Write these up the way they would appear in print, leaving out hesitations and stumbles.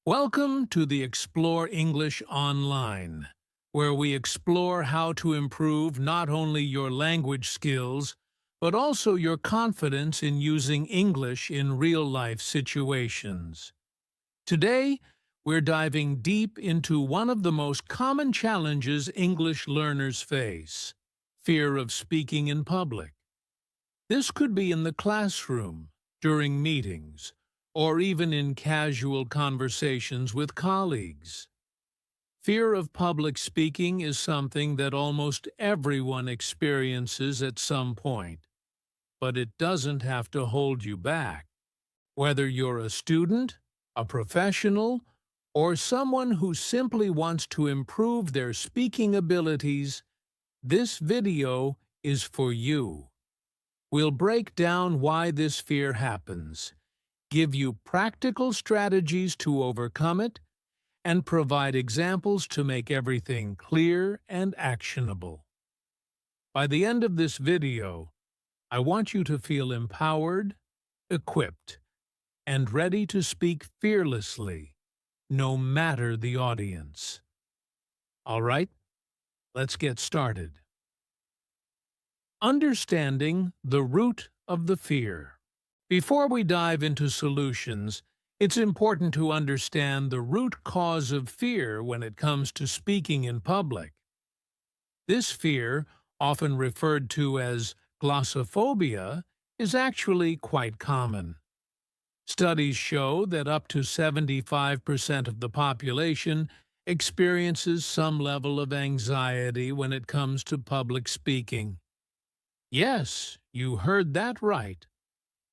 Welcome to the Explore English Online, where we explore how to improve not only your language skills, but also your confidence in using English in real-life situations. Today, we're diving deep into one of the most common challenges English learners face: fear of speaking in public. This could be in the classroom, during meetings, or even in casual conversations with colleagues. Fear of public speaking is something that almost everyone experiences at some point, but it doesn't have to hold you back. Whether you're a student, a professional, or someone who simply wants to improve their speaking abilities, this video is for you. We'll break down why this fear happens, give you practical strategies to overcome it, and provide examples to make everything clear and actionable. By the end of this video, I want you to feel empowered, equipped, and ready to speak fearlessly, no matter the audience. All right, let's get started. Understanding the root of the fear. Before we dive into solutions, it's important to understand the root cause of fear when it comes to speaking in public. This fear, often referred to as glossophobia, is actually quite common. Studies show that up to 75% of the population experiences some level of anxiety when it comes to public speaking. Yes, you heard that right.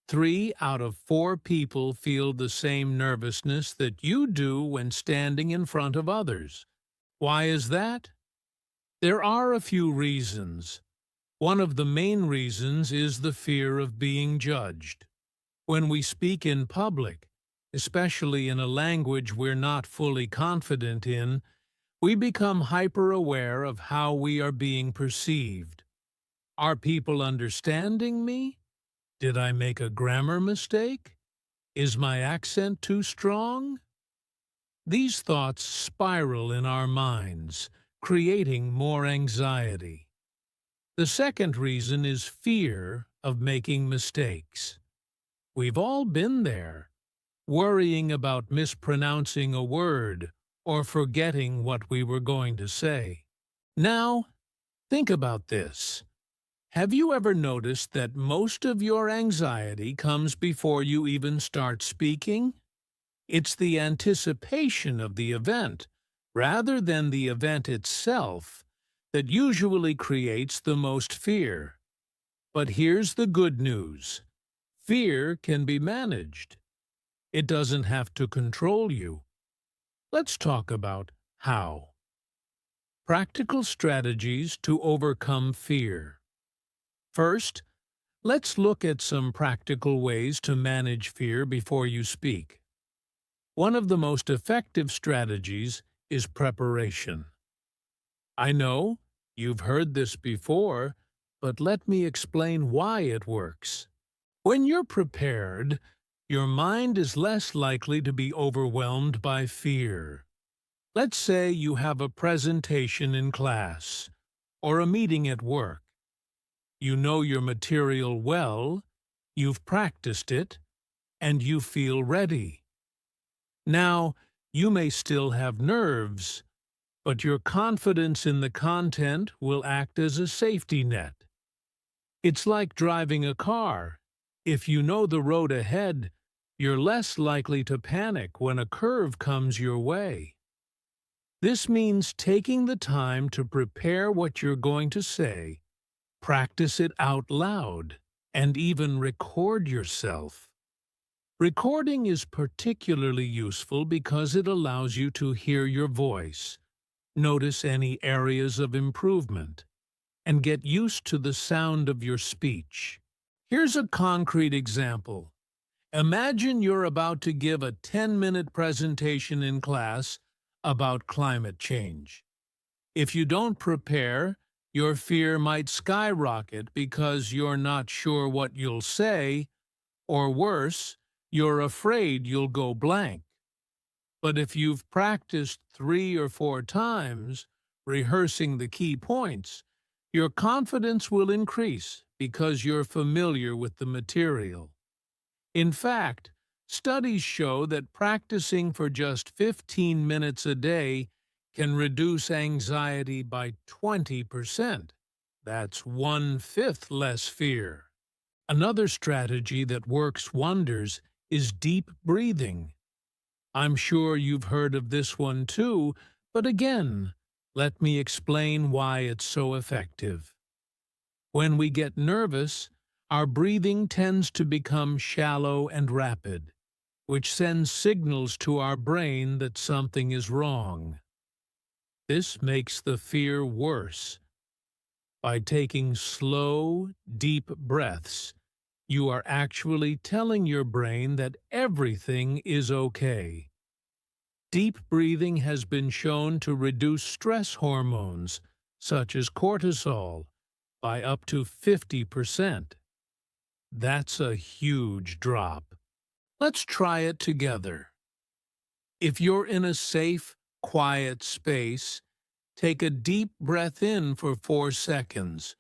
3 out of 4 people feel the same nervousness that you do when standing in front of others. Why is that? There are a few reasons. One of the main reasons is the fear of being judged. When we speak in public, especially in a language we're not fully confident in, we become hyper-aware of how we are being perceived. Are people understanding me? Did I make a grammar mistake? Is my accent too strong? These thoughts spiral in our minds, creating more anxiety. The second reason is fear of making mistakes. We've all been there, worrying about mispronouncing a word or forgetting what we were going to say. Now, think about this. Have you ever noticed that most of your anxiety comes before you even start speaking? It's the anticipation of the event, rather than the event itself, that usually creates the most fear. But here's the good news. Fear can be managed. It doesn't have to control you. Let's talk about how. Practical strategies to overcome fear. First, let's look at some practical ways to manage fear before you speak. One of the most effective strategies is preparation. I know you've heard this before, but let me explain why it works. When you're prepared, your mind is less likely to be overwhelmed by fear. Let's say you have a presentation in class or a meeting at work. You know your material well, you've practiced it, and you feel ready. Now, you may still have nerves, but your confidence in the content will act as a safety net. It's like driving a car. If you know the road ahead, you're less likely to panic when a curve comes your way. This means taking the time to prepare what you're going to say, practice it out loud, and even record yourself. Recording is particularly useful because it allows you to hear your voice, notice any areas of improvement, and get used to the sound of your speech. Here's a concrete example. Imagine you're about to give a 10-minute presentation in class about climate change. If you don't prepare, your fear might skyrocket because you're not sure what you'll say, or worse, you're afraid you'll go blank. But if you've practiced 3 or 4 times, rehearsing the key points, your confidence will increase because you're familiar with the material. In fact, studies show that practicing for just 15 minutes a day can reduce anxiety by 20%. That's 1/5 less fear. Another strategy that works wonders is deep breathing. I'm sure you've heard of this one too, but again, let me explain why it's so effective. When we get nervous, our breathing tends to become shallow and rapid, which sends signals to our brain that something is wrong. This makes the fear worse. By taking slow, deep breaths, you are actually telling your brain that everything is okay. Deep breathing has been shown to reduce stress hormones, such as cortisol, by up to 50%. That's a huge drop. Let's try it together. If you're in a safe, quiet space, take a deep breath in for 4 seconds,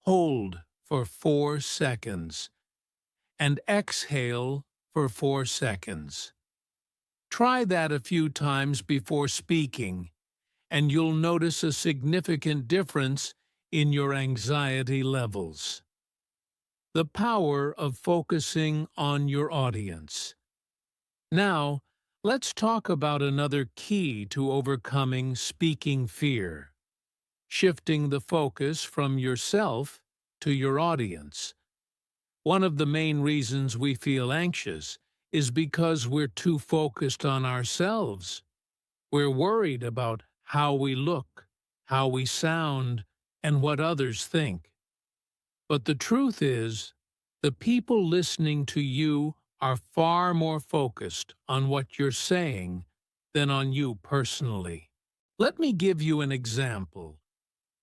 hold for 4 seconds, and exhale for 4 seconds. Try that a few times before speaking, and you'll notice a significant difference in your anxiety levels. The power of focusing on your audience. Now, let's talk about another key to overcoming speaking fear: shifting the focus from yourself to your audience. One of the main reasons we feel anxious is because we're too focused on ourselves. We're worried about how we look, how we sound, and what others think. But the truth is, the people listening to you are far more focused on what you're saying than on you personally. Let me give you an example.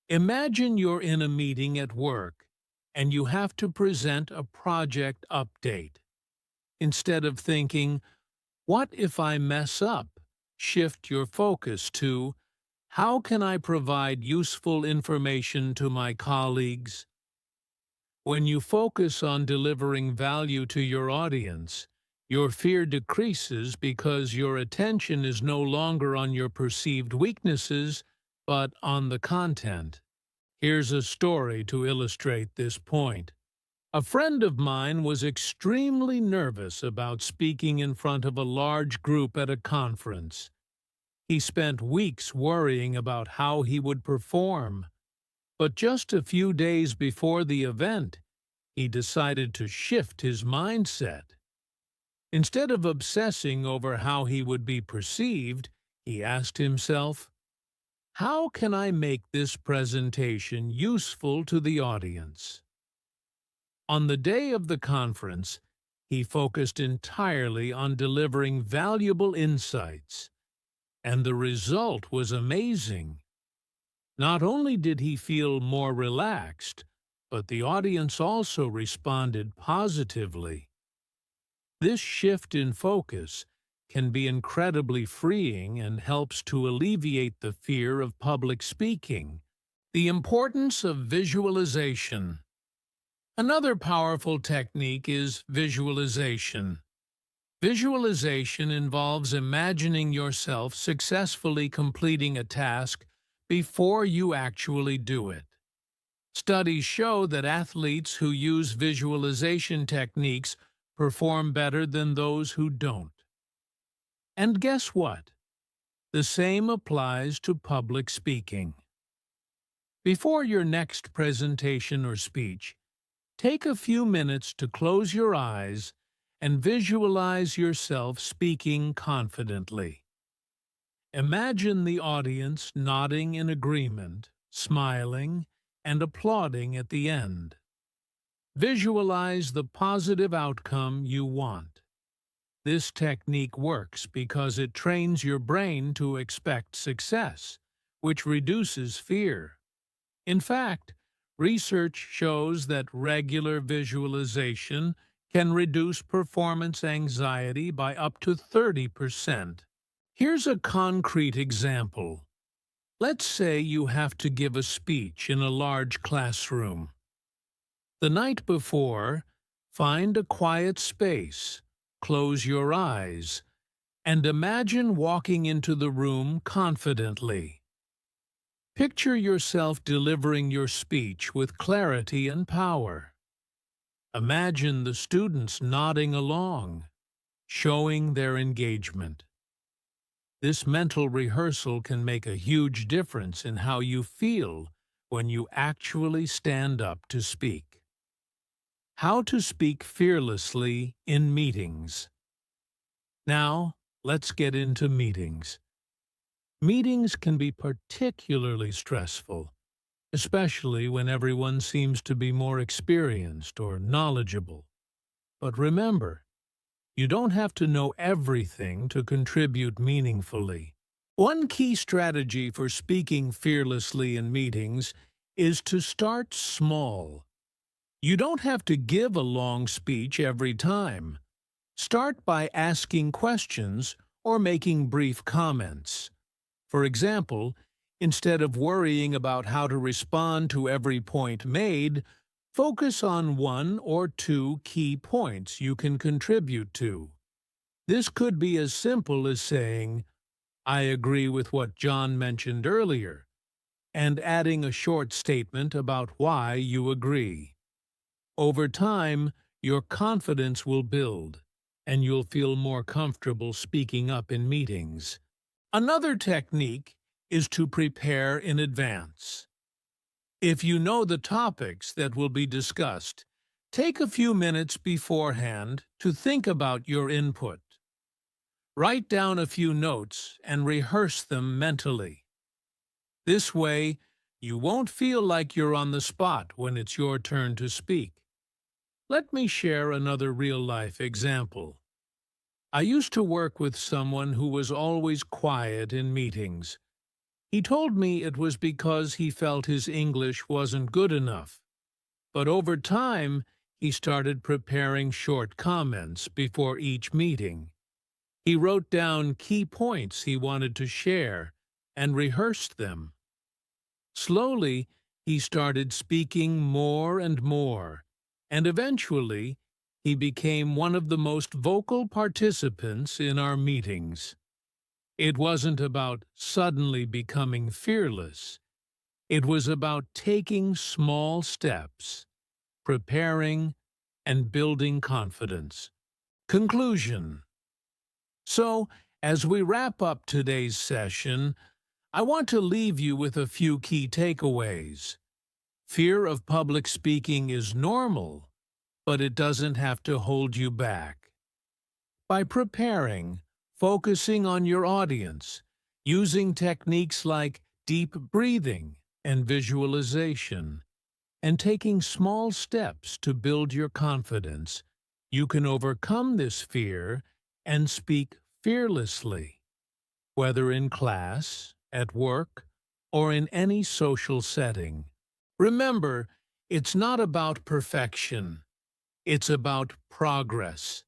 Imagine you're in a meeting at work and you have to present a project update. Instead of thinking, "What if I mess up?" shift your focus to, "How can I provide useful information to my colleagues?" When you focus on delivering value to your audience, your fear decreases because your attention is no longer on your perceived weaknesses, but on the content. Here's a story to illustrate this point. A friend of mine was extremely nervous about speaking in front of a large group at a conference. He spent weeks worrying about how he would perform. But just a few days before the event, he decided to shift his mindset. Instead of obsessing over how he would be perceived, he asked himself, "How can I make this presentation useful to the audience?" On the day of the conference, he focused entirely on delivering valuable insights, and the result was amazing. Not only did he feel more relaxed, but the audience also responded positively. This shift in focus can be incredibly freeing and helps to alleviate the fear of public speaking. The importance of visualization. Another powerful technique is visualization. Visualization involves imagining yourself successfully completing a task before you actually do it. Studies show that athletes who use visualization techniques perform better than those who don't. And guess what? The same applies to public speaking. Before your next presentation or speech, take a few minutes to close your eyes and visualize yourself speaking confidently. Imagine the audience nodding in agreement, smiling, and applauding at the end. Visualize the positive outcome you want. This technique works because it trains your brain to expect success, which reduces fear. In fact, research shows that regular visualization can reduce performance anxiety by up to 30%. Here's a concrete example. Let's say you have to give a speech in a large classroom. The night before, find a quiet space, close your eyes, and imagine walking into the room confidently. Picture yourself delivering your speech with clarity and power. Imagine the students nodding along, showing their engagement. This mental rehearsal can make a huge difference in how you feel when you actually stand up to speak. How to speak fearlessly in meetings. Now, let's get into meetings. Meetings can be particularly stressful, especially when everyone seems to be more experienced or knowledgeable. But remember, you don't have to know everything to contribute meaningfully. One key strategy for speaking fearlessly in meetings is to start small. You don't have to give a long speech every time. Start by asking questions or making brief comments. For example, instead of worrying about how to respond to every point made, focus on one or two key points you can contribute to. This could be as simple as saying, "I agree with what John mentioned earlier," and adding a short statement about why you agree. Over time, your confidence will build, and you'll feel more comfortable speaking up in meetings. Another technique is to prepare in advance. If you know the topics that will be discussed, take a few minutes beforehand to think about your input. Write down a few notes and rehearse them mentally. This way, you won't feel like you're on the spot when it's your turn to speak. Let me share another real-life example. I used to work with someone who was always quiet in meetings. He told me it was because he felt his English wasn't good enough. But over time, he started preparing short comments before each meeting. He wrote down key points he wanted to share and rehearsed them. Slowly, he started speaking more and more, and eventually, he became one of the most vocal participants in our meetings. It wasn't about suddenly becoming fearless. It was about taking small steps, preparing, and building confidence. Conclusion. So, as we wrap up today's session, I want to leave you with a few key takeaways. Fear of public speaking is normal, but it doesn't have to hold you back. By preparing, focusing on your audience, using techniques like deep breathing and visualization, and taking small steps to build your confidence, you can overcome this fear and speak fearlessly, whether in class, at work, or in any social setting. Remember, it's not about perfection. It's about progress.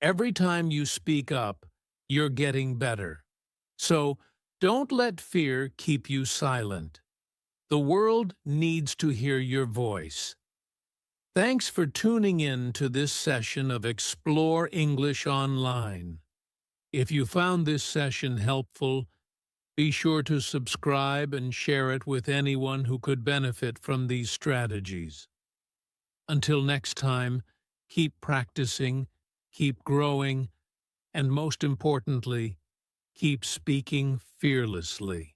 Every time you speak up, you're getting better. So, don't let fear keep you silent. The world needs to hear your voice. Thanks for tuning in to this session of Explore English Online. If you found this session helpful, be sure to subscribe and share it with anyone who could benefit from these strategies. Until next time, keep practicing, keep growing, and most importantly, keep speaking fearlessly.